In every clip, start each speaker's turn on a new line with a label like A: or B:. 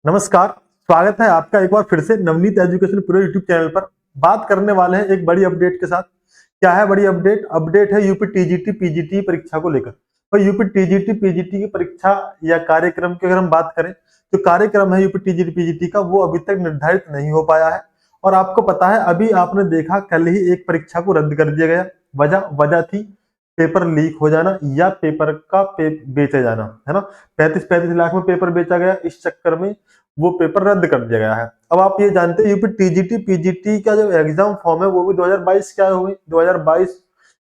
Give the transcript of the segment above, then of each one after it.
A: नमस्कार। स्वागत है आपका एक बार फिर से Navneet education pro YouTube channel पर। बात करने वाले हैं एक बड़ी अपडेट के साथ। क्या है बड़ी अपडेट? अपडेट है यूपी टीजीटी पीजीटी परीक्षा को लेकर। तो यूपी टीजीटी पीजीटी की परीक्षा या कार्यक्रम की अगर हम बात करें तो कार्यक्रम है यूपी टीजीटी पीजीटी का, वो अभी तक निर्धारित नहीं हो पाया है। और आपको पता है, अभी आपने देखा कल ही एक परीक्षा को रद्द कर दिया गया। वजह वजह थी पेपर लीक हो जाना या पेपर का बेचे जाना, है ना। 35-35 लाख में पेपर बेचा गया, इस चक्कर में वो पेपर रद्द कर दिया गया है। अब आप ये जानते हैं यूपी टीजीटी पीजीटी का जो एग्जाम फॉर्म है वो भी 2022 क्या हुई, 2022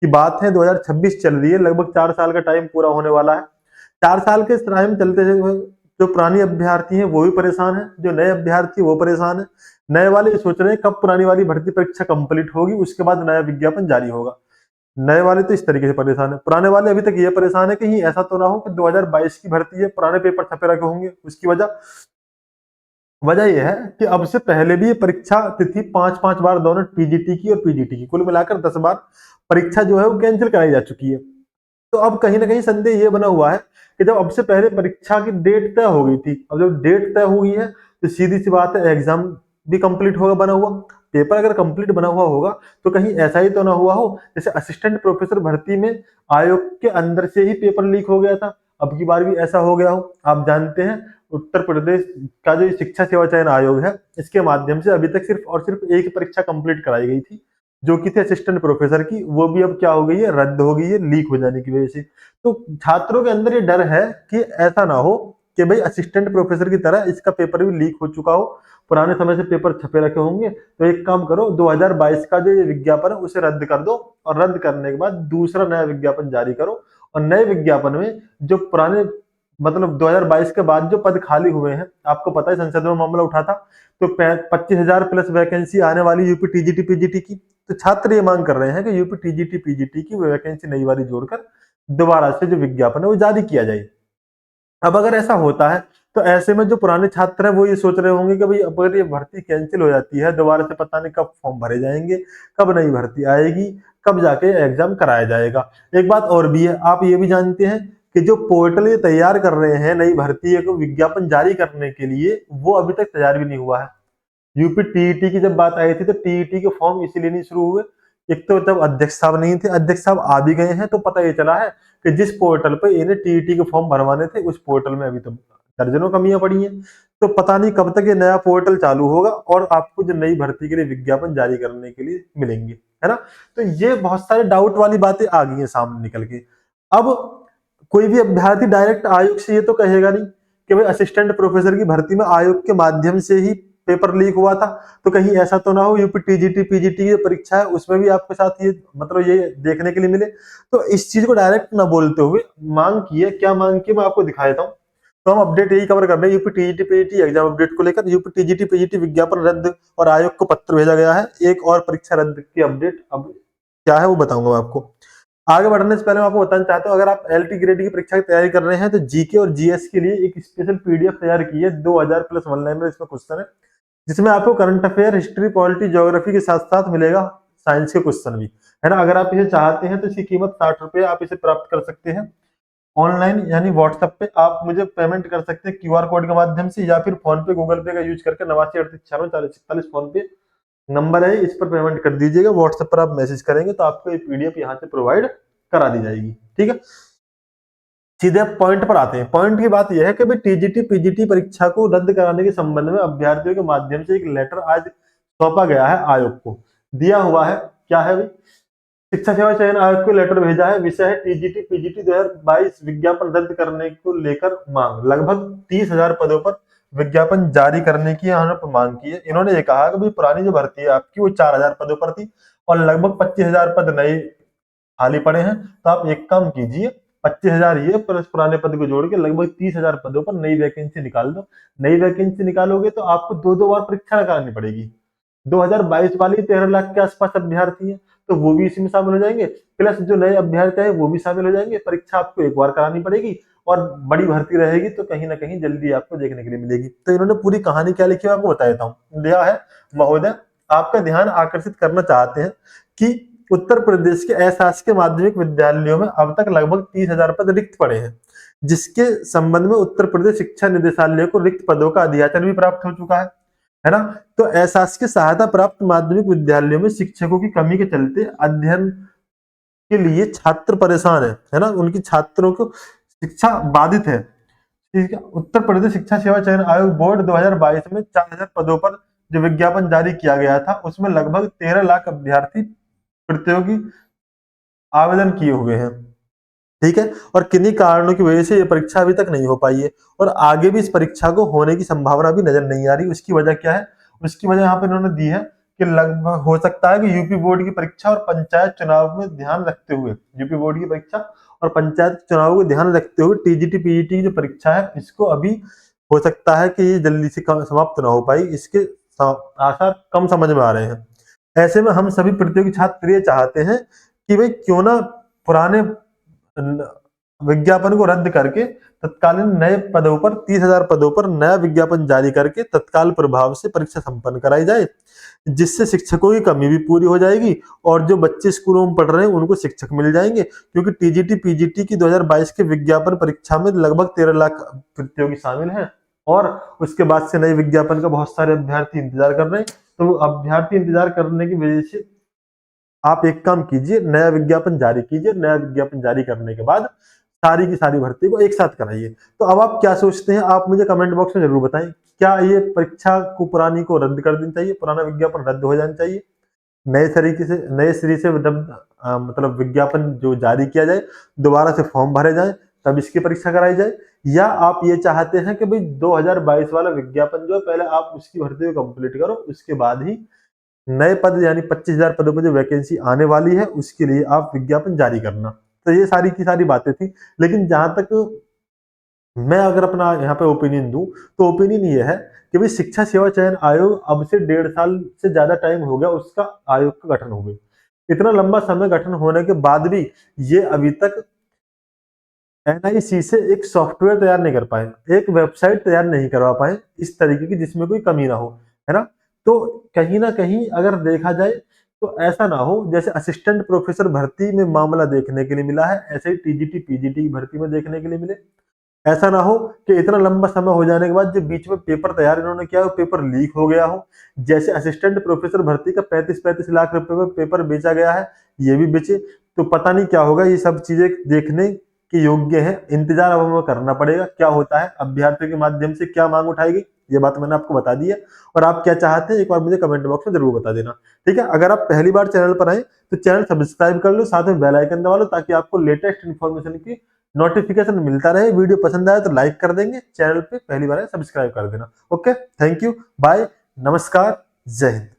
A: की बात है, 2026 चल रही है। लगभग 4 साल का टाइम पूरा होने वाला है। 4 साल के इस टाइम चलते हुए जो पुरानी अभ्यर्थी हैं वो भी परेशान है, जो नए अभ्यर्थी वो परेशान है। नए वाले सोच रहे हैं कब पुरानी वाली भर्ती परीक्षा कंप्लीट होगी, उसके बाद नया विज्ञापन जारी होगा। नए वाले तो इस तरीके से परेशान है, पुराने वाले अभी तक ये परेशान है कहीं ऐसा तो ना हो कि 2022 की भर्ती है, पुराने पेपर छपे रखे होंगे। उसकी वजह वजह यह है कि अब से पहले भी ये परीक्षा तिथि 5-5 बार दोनों टीजीटी की और पीजीटी की कुल मिलाकर 10 बार परीक्षा जो है वो कैंसिल कराई जा चुकी है। तो अब कहीं ना कहीं संदेह ये बना हुआ है कि जब अब से पहले परीक्षा की डेट तय हो गई थी, अब जब डेट तय हुई है तो सीधी सी बात है एग्जाम भी कंप्लीट होगा बना हुआ। पेपर अगर कंप्लीट बना हुआ होगा तो कहीं ऐसा ही तो ना हुआ हो जैसे असिस्टेंट प्रोफेसर भर्ती में आयोग के अंदर से ही पेपर लीक हो गया था, अब की बार भी ऐसा हो गया हो। आप जानते हैं उत्तर प्रदेश का जो शिक्षा सेवा चयन आयोग है, इसके माध्यम से अभी तक सिर्फ और सिर्फ एक परीक्षा कंप्लीट कराई गई थी, जो कि थी असिस्टेंट प्रोफेसर की। वो भी अब क्या हो गई है, रद्द हो गई है लीक हो जाने की वजह से। तो छात्रों के अंदर ये डर है कि ऐसा ना हो कि भाई असिस्टेंट प्रोफेसर की तरह इसका पेपर भी लीक हो चुका हो, पुराने समय से पेपर छपे रखे होंगे। तो एक काम करो, 2022 का जो ये विज्ञापन है उसे रद्द कर दो, और रद्द करने के बाद दूसरा नया विज्ञापन जारी करो। और नए विज्ञापन में जो पुराने मतलब 2022 के बाद जो पद खाली हुए हैं, आपको पता है संसद में मामला उठा था, तो 25,000 प्लस वैकेंसी आने वाली यूपी टीजीटी पीजीटी की। तो छात्र ये मांग कर रहे हैं कि यूपी टीजीटी पीजीटी की वैकेंसी नई वाली जोड़कर दोबारा से जो विज्ञापन है वो जारी किया जाए। अब अगर ऐसा होता है तो ऐसे में जो पुराने छात्र हैं वो ये सोच रहे होंगे कि भाई अब अगर ये भर्ती कैंसिल हो जाती है, दोबारा से पता नहीं कब फॉर्म भरे जाएंगे, कब नई भर्ती आएगी, कब जाके एग्जाम कराया जाएगा। एक बात और भी है, आप ये भी जानते हैं कि जो पोर्टल ये तैयार कर रहे हैं नई भर्ती को विज्ञापन जारी करने के लिए, वो अभी तक तैयार भी नहीं हुआ है। यूपी टीईटी की जब बात आई थी तो टीईटी के फॉर्म इसीलिए नहीं शुरू हुए, एक तो जब अध्यक्ष साहब नहीं थे, अध्यक्ष साहब आ भी गए हैं तो पता ये चला है कि जिस पोर्टल पर इन्हें टीईटी के फॉर्म भरवाने थे उस पोर्टल में अभी तो दर्जनों कमियां पड़ी हैं। तो पता नहीं कब तक ये नया पोर्टल चालू होगा और आपको जो नई भर्ती के लिए विज्ञापन जारी करने के लिए मिलेंगे, है ना। तो ये बहुत सारे डाउट वाली बातें आ गई हैं सामने निकल के। अब कोई भी अभ्यर्थी डायरेक्ट आयोग से ये तो कहेगा नहीं कि भाई असिस्टेंट प्रोफेसर की भर्ती में आयोग के माध्यम से ही पेपर लीक हुआ था। तो कहीं ऐसा तो ना हो यूपी टीजीटी पीजीटी की परीक्षा है उसमें भी आपके साथ ये मतलब ये देखने के लिए मिले। तो इस चीज को डायरेक्ट ना बोलते हुए मांग की है, क्या मांग की मैं आपको दिखा देता हूँ। तो हम अपडेट यही कवर कर रहे हैं UP TGT PGT exam update को लेकर। यूपी टीजीटी पीजीटी विज्ञापन रद्द और आयोग को पत्र भेजा गया है। एक और परीक्षा रद्द की अपडेट अब क्या है वो बताऊंगा मैं आपको। आगे बढ़ने से पहले मैं आपको बताना चाहता हूँ, अगर आप एलटी ग्रेड की परीक्षा की तैयारी कर रहे हैं तो जीके और जीएस के लिए एक स्पेशल पीडीएफ तैयार की है, 2000 प्लस वन लाइनर इसमें क्वेश्चन है, जिसमें आपको current affair, history, polity, geography के साथ साथ मिलेगा साइंस के क्वेश्चन भी, है ना। अगर आप इसे चाहते हैं तो इसकी कीमत 60 रुपये, आप इसे प्राप्त कर सकते हैं ऑनलाइन, यानी व्हाट्सएप पे आप मुझे पेमेंट कर सकते हैं क्यूआर कोड के माध्यम से, या फिर फोन पे गूगल पे का यूज करके 8938964046 फोन पे नंबर है, इस पर पेमेंट कर दीजिएगा। व्हाट्सएप पर आप मैसेज करेंगे तो आपको ये पीडीएफ यहाँ से प्रोवाइड करा दी जाएगी, ठीक है। सीधे पॉइंट पर आते हैं। पॉइंट की बात यह है कि भाई टीजीटी पीजीटी परीक्षा को रद्द कराने के संबंध में अभ्यर्थियों के माध्यम से एक लेटर आज सौंपा गया है आयोग को, दिया हुआ है। क्या है भाई? शिक्षा सेवा चयन आयोग को लेटर भेजा है, विषय है टीजीटी पीजीटी 2022 विज्ञापन रद्द करने को लेकर मांग। लगभग 30,000 पदों पर विज्ञापन जारी करने की इन्होंने मांग की है। इन्होंने ये कहा कि भाई पुरानी जो भर्ती है आपकी वो 4,000 पदों पर थी और लगभग 25,000 पद नए खाली पड़े हैं। तो आप एक काम कीजिए, 25,000 ये प्लस पुराने पद को जोड़ के लगभग 30,000 पदों पर नई वैकेंसी निकाल दो। नई वैकेंसी निकालोगे तो आपको 2-2 बार परीक्षा लगानी पड़ेगी। 2022 वाली 13 लाख के आसपास अभ्यर्थी है तो वो भी इसमें शामिल हो जाएंगे, प्लस जो नए अभ्यर्थी है वो भी शामिल हो जाएंगे। परीक्षा आपको एक बार करानी पड़ेगी और बड़ी भर्ती रहेगी तो कहीं ना कहीं जल्दी आपको देखने के लिए मिलेगी। तो इन्होंने पूरी कहानी क्या लिखी है आपको बता देता हूँ। दिया है, महोदय आपका ध्यान आकर्षित करना चाहते हैं कि उत्तर प्रदेश के अशासकीय माध्यमिक विद्यालयों में अब तक लगभग 30,000 पद रिक्त पड़े हैं, जिसके संबंध में उत्तर प्रदेश शिक्षा निदेशालय को रिक्त पदों का अधियाचन भी प्राप्त हो चुका है ना। तो अशासकीय सहायता प्राप्त माध्यमिक विद्यालयों में शिक्षकों की कमी के चलते अध्ययन के लिए छात्र परेशान है ना, उनकी छात्रों को शिक्षा बाधित है। ठीक है, उत्तर प्रदेश शिक्षा सेवा चयन आयोग बोर्ड 2022 में 4,000 पदों पर जो विज्ञापन जारी किया गया था, उसमें लगभग 13 लाख अभ्यर्थी प्रतियोगी आवेदन किए हुए हैं। ठीक है, और किन्हीं कारणों की वजह से ये परीक्षा अभी तक नहीं हो पाई है और आगे भी इस परीक्षा को होने की संभावना भी नजर नहीं आ रही। उसकी वजह क्या है? उसकी वजह यहाँ पे इन्होंने दी है कि लगभग हो सकता है कि यूपी बोर्ड की परीक्षा और पंचायत चुनाव में ध्यान रखते हुए, यूपी बोर्ड की परीक्षा और पंचायत चुनाव को ध्यान रखते हुए टीजीटी पीजीटी की जो परीक्षा है, इसको अभी हो सकता है कि ये जल्दी से समाप्त ना हो पाई, इसके आसार कम समझ में आ रहे हैं। ऐसे में हम सभी प्रतियोगी छात्र ये चाहते हैं कि भाई क्यों ना पुराने विज्ञापन को रद्द करके तत्कालीन नए पदों पर 30,000 पदों पर नया विज्ञापन जारी करके तत्काल प्रभाव से परीक्षा संपन्न कराई जाए, जिससे शिक्षकों की कमी भी पूरी हो जाएगी और जो बच्चे स्कूलों में पढ़ रहे हैं उनको शिक्षक मिल जाएंगे। क्योंकि टीजीटी पीजीटी की 2022 के विज्ञापन परीक्षा में लगभग 13 लाख प्रतियोगी शामिल हैं और उसके बाद से नए विज्ञापन का बहुत सारे अभ्यर्थी इंतजार कर रहे हैं। तो अभ्यर्थी इंतजार करने की वजह से आप एक काम कीजिए, नया विज्ञापन जारी कीजिए। नया विज्ञापन जारी करने के बाद सारी की सारी भर्ती को एक साथ कराइए। तो अब आप क्या सोचते हैं, आप मुझे कमेंट बॉक्स में जरूर बताएं। क्या ये परीक्षा को पुरानी को रद्द कर देना चाहिए, पुराना विज्ञापन रद्द हो जाना चाहिए, नए तरीके से नए सिरे से मतलब विज्ञापन जो जारी किया जाए, दोबारा से फॉर्म भरे जाए, तब इसकी परीक्षा कराई जाए, या आप ये चाहते हैं कि भाई 2022 वाला विज्ञापन जो है पहले आप उसकी भर्ती को कंप्लीट करो, उसके बाद ही नए पद यानी 25,000 पदों पर जो वैकेंसी आने वाली है उसके लिए आप विज्ञापन जारी करना। तो ये सारी की सारी बातें थी। लेकिन जहां तक मैं अगर अपना यहाँ पे ओपिनियन दूं, तो ओपिनियन ये है कि भाई शिक्षा सेवा चयन आयोग अब से 1.5 साल से ज्यादा टाइम हो गया उसका आयोग का गठन हो गया। इतना लंबा समय गठन होने के बाद भी ये अभी तक एनआईसी से एक सॉफ्टवेयर तैयार नहीं कर पाए, एक वेबसाइट तैयार नहीं करवा पाए इस तरीके की जिसमें कोई कमी ना हो, है ना। तो कहीं ना कहीं अगर देखा जाए तो ऐसा ना हो जैसे असिस्टेंट प्रोफेसर भर्ती में मामला देखने के लिए मिला है, ऐसे ही टीजीटी पीजीटी की भर्ती में देखने के लिए मिले। ऐसा ना हो कि इतना लंबा समय हो जाने के बाद जो बीच में पेपर तैयार इन्होंने किया वो पेपर लीक हो गया हो। जैसे असिस्टेंट प्रोफेसर भर्ती का 35-35 लाख रुपए में पेपर बेचा गया है, ये भी बेचे। तो पता नहीं क्या होगा, ये सब चीजें देखने के योग्य है। इंतजार अब हमें करना पड़ेगा क्या होता है, अभ्यर्थियों के माध्यम से क्या मांग उठाएगी, ये बात मैंने आपको बता दी है। और आप क्या चाहते हैं एक बार मुझे कमेंट बॉक्स में जरूर बता देना। ठीक है, अगर आप पहली बार चैनल पर आए तो चैनल सब्सक्राइब कर लो, साथ में बेल आइकन दबा लो ताकि आपको लेटेस्ट इन्फॉर्मेशन की नोटिफिकेशन मिलता रहे। वीडियो पसंद आए तो लाइक कर देंगे, चैनल पे पहली बार आए सब्सक्राइब कर देना। ओके, थैंक यू, बाय, नमस्कार, जय हिंद।